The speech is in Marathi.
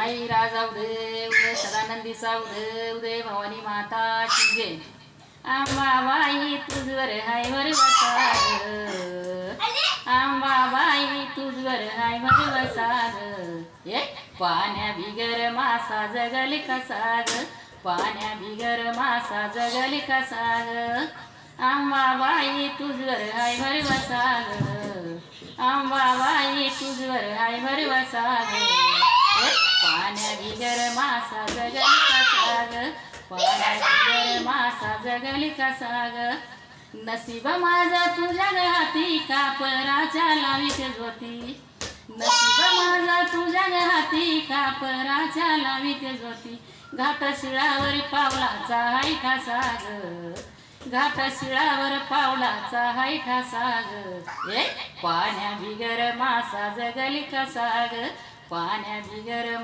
आई राजा उदय उदय सदानंदीचा उदय उदय भवानी माता की जय. आंबाबाई तुझवर हाय वर वसाग, आंबाबाई तुझवर हाय वर वसाग. पाण्या बिगर मासा जगल कसा ग, पाण्या बिगर मासा जगल कसा ग. आंबाबाई तुझवर हाय वर वसाग, आंबाबाई तुझवर हाय वर वसाग. पाण्या बिगर मासा जगल कसा ग, पाण्या बिगर मासा जगल कसा ग. नसीब माझा तुझ्या हाती कापराच्या लावीत ज्योती, नसीब माझा तुझ्या हाती कापराच्या लावीत ज्योती. घाट शिळावर पावलाचा हाय ठासा ग, घाट शिळावर पावलाचा हाय ठासा ग. पाण्या बिगर मासा जगल कसा ग, पाण्या बिगर